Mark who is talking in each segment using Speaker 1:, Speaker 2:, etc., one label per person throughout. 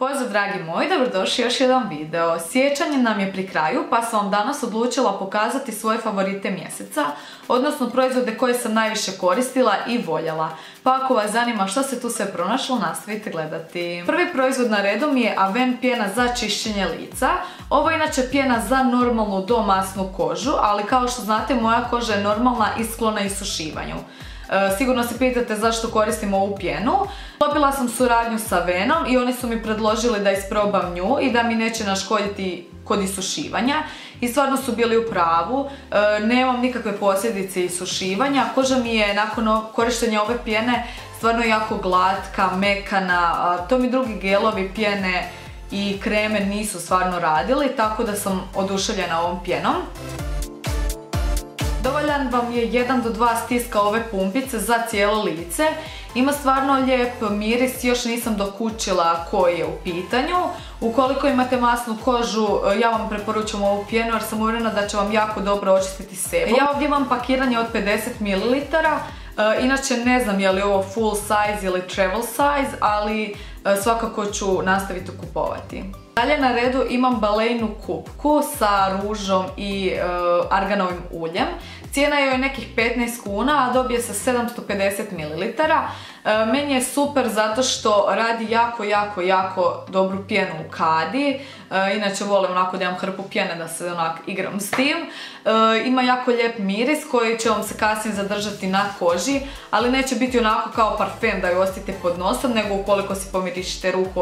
Speaker 1: Pozdrav dragi moji, dobrodošli u još jedan video. Siječanj nam je pri kraju pa sam vam danas odlučila pokazati svoje favorite mjeseca, odnosno proizvode koje sam najviše koristila i voljela. Pa ako vas zanima što se tu sve pronašlo, nastavite gledati. Prvi proizvod na redu mi je Avène pjena za čišćenje lica. Ovo je inače pjena za normalnu do masnu kožu, ali kao što znate moja koža je normalna i sklona isušivanju. Sigurno se pitate zašto koristim ovu pjenu. Sklopila sam suradnju sa Avènom i oni su mi predložili da isprobam nju i da mi neće naškoditi kod isušivanja. I stvarno su bili u pravu, nemam nikakve posljedice isušivanja. Koža mi je nakon korištenja ove pjene stvarno jako glatka, mekana, to mi drugi gelovi, pjene i kreme nisu stvarno radili, tako da sam oduševljena ovom pjenom. Dovoljan vam je 1 do 2 stiska ove pumpice za cijelo lice. Ima stvarno lijep miris, još nisam dokučila koji je u pitanju. Ukoliko imate masnu kožu, ja vam preporučujem ovu pjenu jer sam uvjerena da će vam jako dobro očistiti sebum. Ja ovdje imam pakiranje od 50 ml. Inače ne znam je li ovo full size ili travel size, ali svakako ću nastaviti kupovati. Dalje na redu imam balejnu kupku sa ružom i arganovim uljem. Cijena je nekih 15 kuna, a dobije se 750 ml. Meni je super zato što radi jako dobru pjenu u kadi. Inače volim onako da imam hrpu pjene da se onak igram s tim. Ima jako lijep miris koji će vam se kasnije zadržati na koži, ali neće biti onako kao parfem da ju osjetite pod nosom, nego ukoliko si pomirišite ruku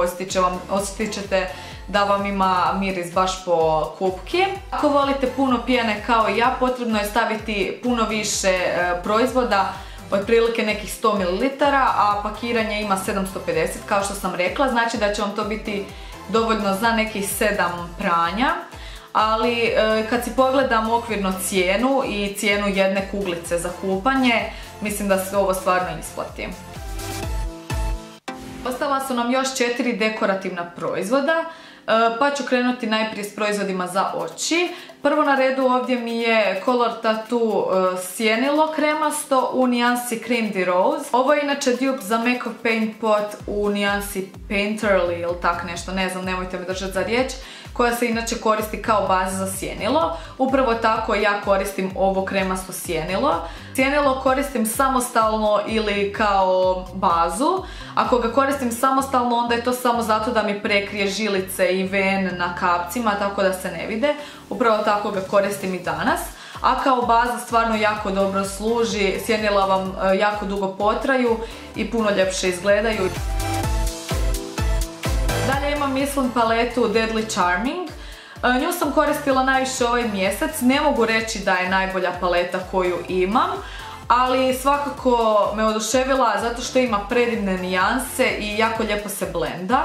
Speaker 1: osjetit ćete da vam ima miris baš po kupki. Ako volite puno pjene kao i ja, potrebno je staviti puno više proizvoda, otprilike nekih 100 ml, a pakiranje ima 750 kao što sam rekla, znači da će vam to biti dovoljno za nekih 7 pranja. Ali kad si pogledam okvirno cijenu i cijenu jedne kuglice za kupanje, mislim da se ovo stvarno isplati. Ostala su nam još 4 dekorativna proizvoda, pa ću krenuti najprije s proizvodima za oči. Prvo na redu ovdje mi je Color Tattoo sjenilo kremasto u nijansi Cream de Rose. Ovo je inače dupe za Makeup Paint Pot u nijansi Painterly ili tak nešto, ne znam, nemojte me držati za riječ, koja se inače koristi kao baza za sjenilo. Upravo tako ja koristim ovo kremasto sjenilo. Sjenilo koristim samostalno ili kao bazu. Ako ga koristim samostalno, onda je to samo zato da mi prekrije žilice i ven na kapcima, tako da se ne vide. Upravo tako ga koristim i danas. A kao baza stvarno jako dobro služi, sjenila vam jako dugo potraju i puno ljepše izgledaju. Dalje imam mislim paletu Deadly Charming. Nju sam koristila najviše ovaj mjesec, ne mogu reći da je najbolja paleta koju imam, ali svakako me oduševila zato što ima predivne nijanse i jako lijepo se blenda.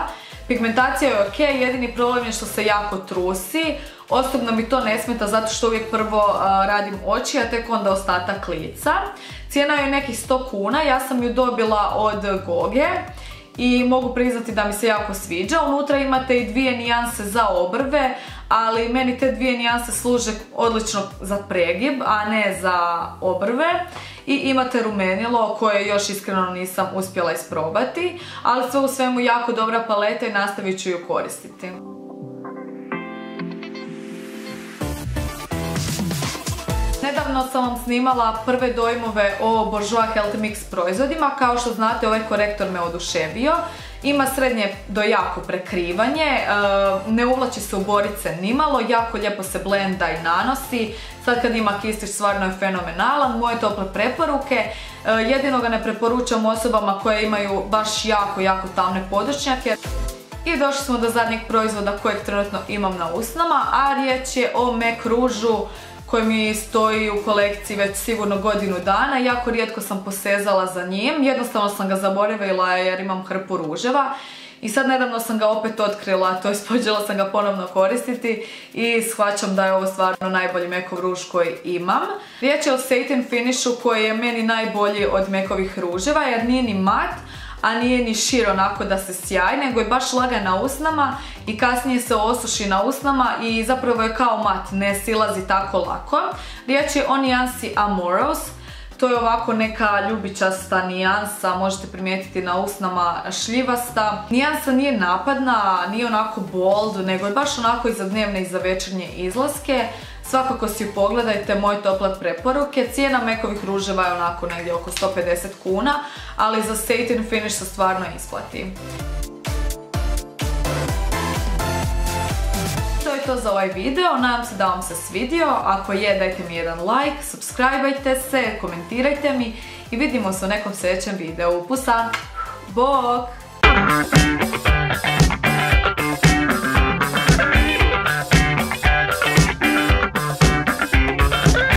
Speaker 1: Pigmentacija je ok, jedini problem je što se jako trusi. Osobno mi to ne smeta zato što uvijek prvo radim oči, a tek onda ostatak lica. Cijena je nekih 100 kuna, ja sam ju dobila od Goge i mogu priznati da mi se jako sviđa. Unutra imate i 2 nijanse za obrve, ali meni te 2 nijanse služe odlično za pregib, a ne za obrve. I imate rumenilo koje još iskreno nisam uspjela isprobati, ali sve u svemu jako dobra paleta i nastavit ću ju koristiti. Nedavno sam vam snimala prve dojmove o Bourjois Healthy Mix proizvodima. Kao što znate, ovaj korektor me oduševio. Ima srednje do jako prekrivanje, ne uvlači se u borice nimalo, jako lijepo se blenda i nanosi. Sad kad ima kistić stvarno je fenomenalan, moje tople preporuke. Jedino ga ne preporučam osobama koje imaju baš jako tamne područnjake. I došli smo do zadnjeg proizvoda kojeg trenutno imam na usnama, a riječ je o MAC ružu koji mi stoji u kolekciji već sigurno godinu dana. Jako rijetko sam posezala za njim, jednostavno sam ga zaboravila jer imam hrpu ruževa. I sad nedavno sam ga opet otkrila, to jest počela sam ga ponovno koristiti i shvaćam da je ovo stvarno najbolji MAC-ov ruž koji imam. Riječ je o Satin Finishu koji je meni najbolji od MAC-ovih ruževa jer nije ni mat, a nije ni šir onako da se sjaji, nego je baš lagan na usnama i kasnije se osuši na usnama i zapravo je kao mat, ne silazi tako lako. Riječ je o nijansi Amorous. To je ovako neka ljubičasta nijansa, možete primijetiti na usnama šljivasta. Nijansa nije napadna, nije onako bold, nego je baš onako i za dnevne i za večernje izlaske. Svakako si ju pogledajte, moj toplat preporuke. Cijena mekovih ruževa je onako negdje oko 150 kuna, ali za satin finish se stvarno isplati. To je to za ovaj video, nadam se da vam se svidio. Ako je, dajte mi jedan like, subscribeajte se, komentirajte mi i vidimo se u nekom sljedećem videu. Pusa! Bok!